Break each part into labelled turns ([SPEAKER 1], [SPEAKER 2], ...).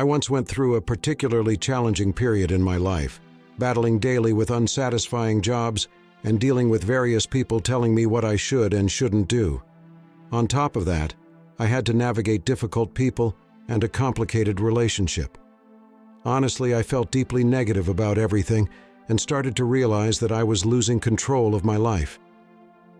[SPEAKER 1] I once went through a particularly challenging period in my life, battling daily with unsatisfying jobs and dealing with various people telling me what I should and shouldn't do. On top of that, I had to navigate difficult people and a complicated relationship. Honestly, I felt deeply negative about everything and started to realize that I was losing control of my life.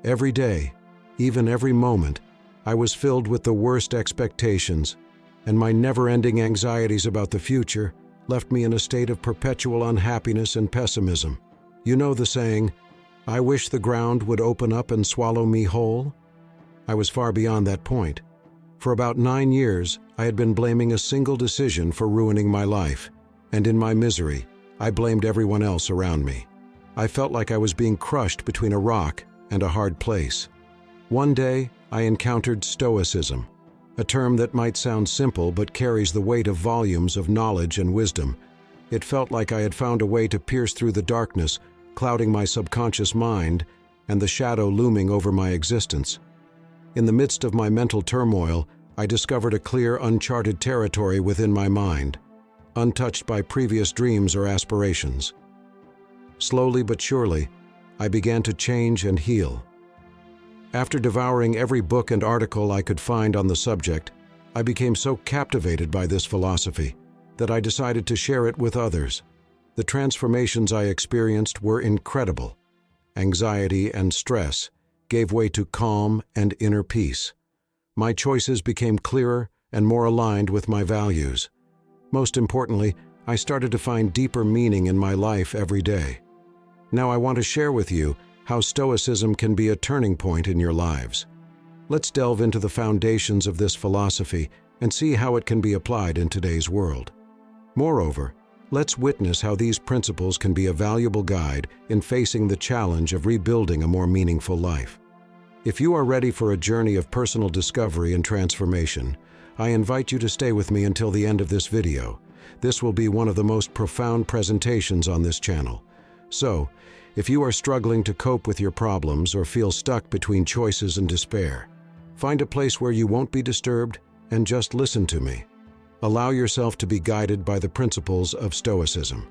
[SPEAKER 1] Every day, even every moment, I was filled with the worst expectations, and my never-ending anxieties about the future left me in a state of perpetual unhappiness and pessimism. You know the saying, "I wish the ground would open up and swallow me whole?" I was far beyond that point. For about 9 years, I had been blaming a single decision for ruining my life, and in my misery, I blamed everyone else around me. I felt like I was being crushed between a rock and a hard place. One day, I encountered Stoicism, a term that might sound simple but carries the weight of volumes of knowledge and wisdom. It felt like I had found a way to pierce through the darkness, clouding my subconscious mind and the shadow looming over my existence. In the midst of my mental turmoil, I discovered a clear, uncharted territory within my mind, untouched by previous dreams or aspirations. Slowly but surely, I began to change and heal. After devouring every book and article I could find on the subject, I became so captivated by this philosophy that I decided to share it with others. The transformations I experienced were incredible. Anxiety and stress gave way to calm and inner peace. My choices became clearer and more aligned with my values. Most importantly, I started to find deeper meaning in my life every day. Now I want to share with you how Stoicism can be a turning point in your lives. Let's delve into the foundations of this philosophy and see how it can be applied in today's world. Moreover, let's witness how these principles can be a valuable guide in facing the challenge of rebuilding a more meaningful life. If you are ready for a journey of personal discovery and transformation, I invite you to stay with me until the end of this video. This will be one of the most profound presentations on this channel. So, if you are struggling to cope with your problems or feel stuck between choices and despair, find a place where you won't be disturbed and just listen to me. Allow yourself to be guided by the principles of Stoicism.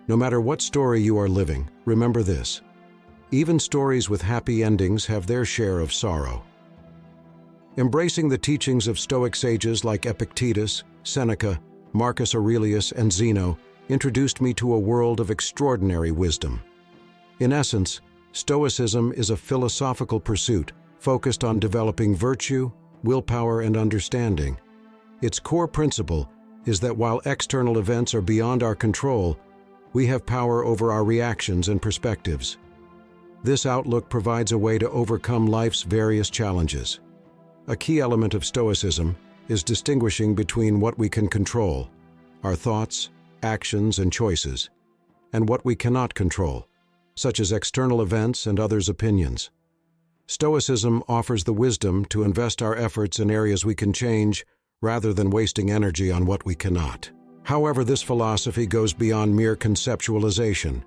[SPEAKER 1] No matter what story you are living, remember this: even stories with happy endings have their share of sorrow. Embracing the teachings of Stoic sages like Epictetus, Seneca, Marcus Aurelius, and Zeno introduced me to a world of extraordinary wisdom. In essence, Stoicism is a philosophical pursuit focused on developing virtue, willpower, and understanding. Its core principle is that while external events are beyond our control, we have power over our reactions and perspectives. This outlook provides a way to overcome life's various challenges. A key element of Stoicism is distinguishing between what we can control, our thoughts, actions, and choices, and what we cannot control, such as external events and others' opinions. Stoicism offers the wisdom to invest our efforts in areas we can change rather than wasting energy on what we cannot. However, this philosophy goes beyond mere conceptualization.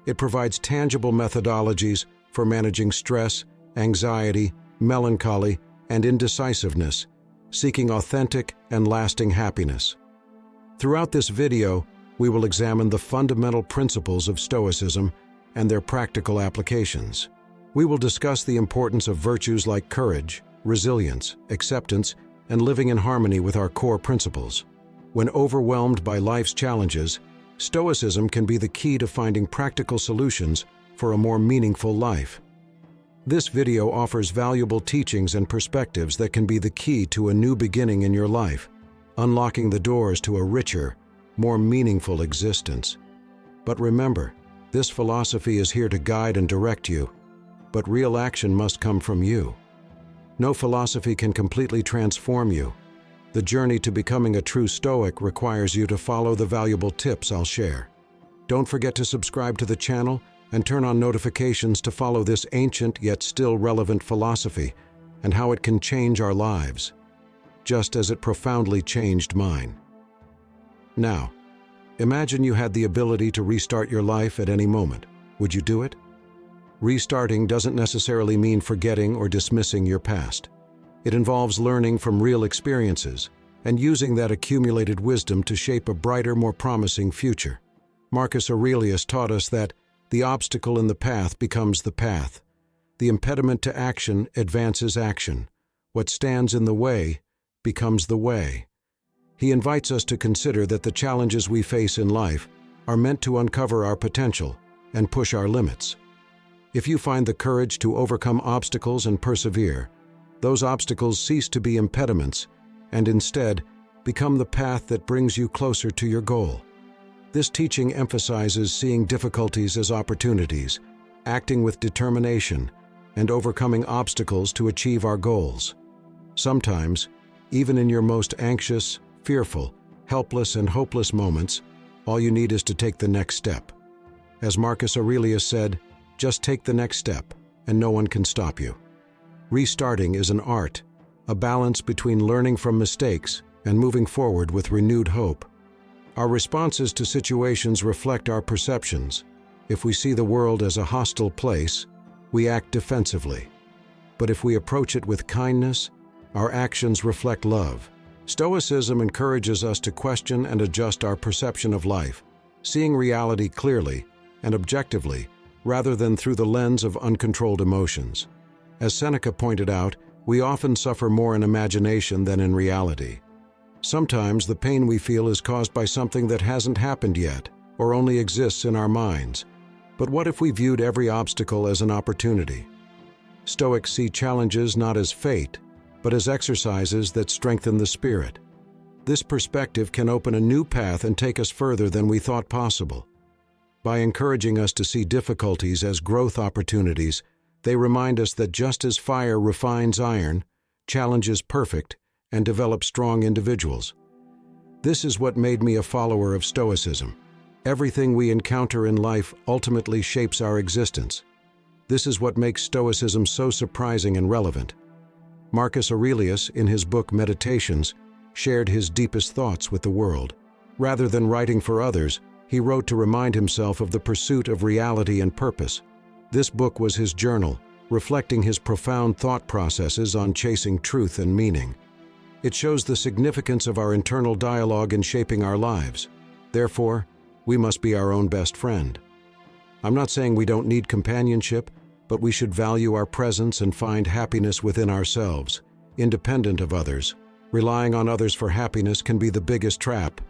[SPEAKER 1] It provides tangible methodologies for managing stress, anxiety, melancholy, and indecisiveness, seeking authentic and lasting happiness. Throughout this video, we will examine the fundamental principles of Stoicism and their practical applications. We will discuss the importance of virtues like courage, resilience, acceptance, and living in harmony with our core principles. When overwhelmed by life's challenges, Stoicism can be the key to finding practical solutions for a more meaningful life. This video offers valuable teachings and perspectives that can be the key to a new beginning in your life, unlocking the doors to a richer, more meaningful existence. But remember, this philosophy is here to guide and direct you, but real action must come from you. No philosophy can completely transform you. The journey to becoming a true Stoic requires you to follow the valuable tips I'll share. Don't forget to subscribe to the channel and turn on notifications to follow this ancient yet still relevant philosophy and how it can change our lives, just as it profoundly changed mine. Now, imagine you had the ability to restart your life at any moment. Would you do it? Restarting doesn't necessarily mean forgetting or dismissing your past. It involves learning from real experiences, and using that accumulated wisdom to shape a brighter, more promising future. Marcus Aurelius taught us that the obstacle in the path becomes the path. The impediment to action advances action. What stands in the way becomes the way. He invites us to consider that the challenges we face in life are meant to uncover our potential and push our limits. If you find the courage to overcome obstacles and persevere, those obstacles cease to be impediments and instead become the path that brings you closer to your goal. This teaching emphasizes seeing difficulties as opportunities, acting with determination, and overcoming obstacles to achieve our goals. Sometimes, even in your most anxious, fearful, helpless, and hopeless moments, all you need is to take the next step. As Marcus Aurelius said, just take the next step, and no one can stop you. Restarting is an art, a balance between learning from mistakes and moving forward with renewed hope. Our responses to situations reflect our perceptions. If we see the world as a hostile place, we act defensively. But if we approach it with kindness, our actions reflect love. Stoicism encourages us to question and adjust our perception of life, seeing reality clearly and objectively rather than through the lens of uncontrolled emotions. As Seneca pointed out, we often suffer more in imagination than in reality. Sometimes the pain we feel is caused by something that hasn't happened yet or only exists in our minds. But what if we viewed every obstacle as an opportunity? Stoics see challenges not as fate, but as exercises that strengthen the spirit. This perspective can open a new path and take us further than we thought possible. By encouraging us to see difficulties as growth opportunities, they remind us that just as fire refines iron, challenges perfect, and develops strong individuals. This is what made me a follower of Stoicism. Everything we encounter in life ultimately shapes our existence. This is what makes Stoicism so surprising and relevant. Marcus Aurelius, in his book Meditations, shared his deepest thoughts with the world. Rather than writing for others, he wrote to remind himself of the pursuit of reality and purpose. This book was his journal, reflecting his profound thought processes on chasing truth and meaning. It shows the significance of our internal dialogue in shaping our lives. Therefore, we must be our own best friend. I'm not saying we don't need companionship, but we should value our presence and find happiness within ourselves, independent of others. Relying on others for happiness can be the biggest trap.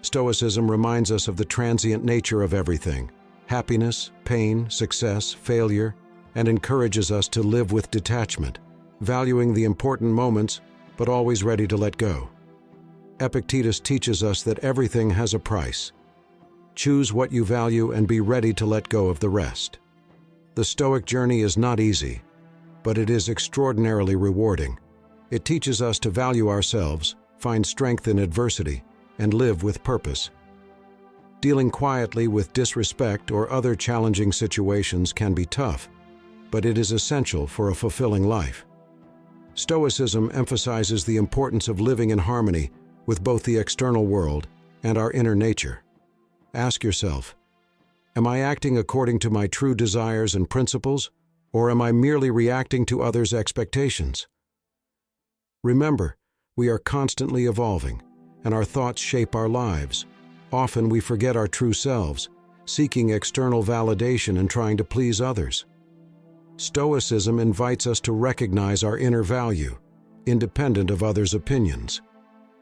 [SPEAKER 1] Stoicism reminds us of the transient nature of everything: happiness, pain, success, failure, and encourages us to live with detachment, valuing the important moments, but always ready to let go. Epictetus teaches us that everything has a price. Choose what you value and be ready to let go of the rest. The Stoic journey is not easy, but it is extraordinarily rewarding. It teaches us to value ourselves, find strength in adversity, and live with purpose. Dealing quietly with disrespect or other challenging situations can be tough, but it is essential for a fulfilling life. Stoicism emphasizes the importance of living in harmony with both the external world and our inner nature. Ask yourself, am I acting according to my true desires and principles, or am I merely reacting to others' expectations? Remember, we are constantly evolving, and our thoughts shape our lives. Often we forget our true selves, seeking external validation and trying to please others. Stoicism invites us to recognize our inner value, independent of others' opinions.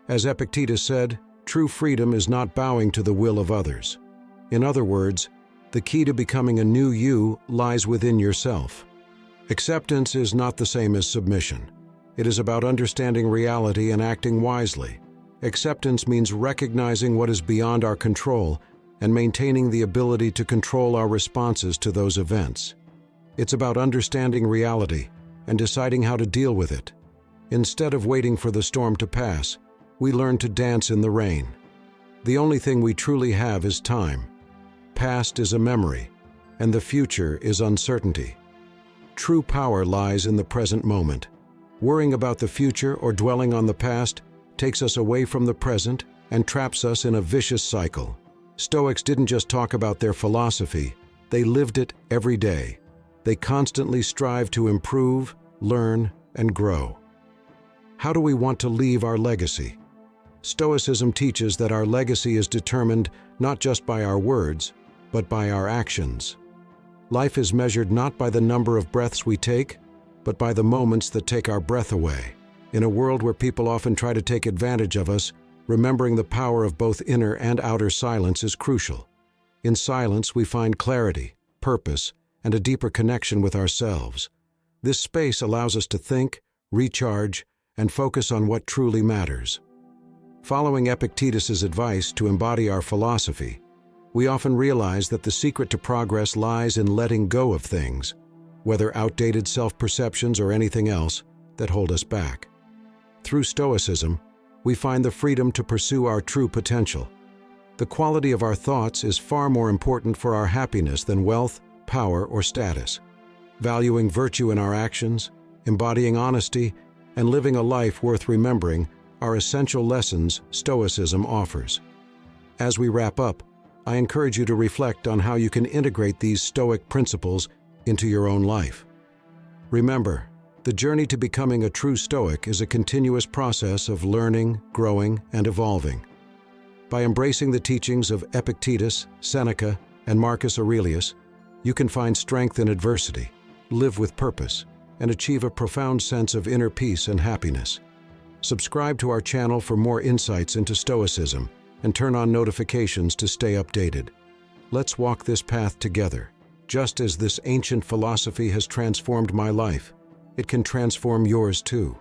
[SPEAKER 1] As Epictetus said, true freedom is not bowing to the will of others. In other words, the key to becoming a new you lies within yourself. Acceptance is not the same as submission. It is about understanding reality and acting wisely. Acceptance means recognizing what is beyond our control and maintaining the ability to control our responses to those events. It's about understanding reality and deciding how to deal with it. Instead of waiting for the storm to pass, we learn to dance in the rain. The only thing we truly have is time. Past is a memory, and the future is uncertainty. True power lies in the present moment. Worrying about the future or dwelling on the past takes us away from the present and traps us in a vicious cycle. Stoics didn't just talk about their philosophy, they lived it every day. They constantly strive to improve, learn, and grow. How do we want to leave our legacy? Stoicism teaches that our legacy is determined not just by our words, but by our actions. Life is measured not by the number of breaths we take, but by the moments that take our breath away. In a world where people often try to take advantage of us, remembering the power of both inner and outer silence is crucial. In silence, we find clarity, purpose, and a deeper connection with ourselves. This space allows us to think, recharge, and focus on what truly matters. Following Epictetus's advice to embody our philosophy, we often realize that the secret to progress lies in letting go of things, whether outdated self-perceptions or anything else, that hold us back. Through Stoicism, we find the freedom to pursue our true potential. The quality of our thoughts is far more important for our happiness than wealth, power, or status. Valuing virtue in our actions, embodying honesty, and living a life worth remembering are essential lessons Stoicism offers. As we wrap up, I encourage you to reflect on how you can integrate these Stoic principles into your own life. Remember, the journey to becoming a true Stoic is a continuous process of learning, growing, and evolving. By embracing the teachings of Epictetus, Seneca, and Marcus Aurelius, you can find strength in adversity, live with purpose, and achieve a profound sense of inner peace and happiness. Subscribe to our channel for more insights into Stoicism and turn on notifications to stay updated. Let's walk this path together. Just as this ancient philosophy has transformed my life, it can transform yours too.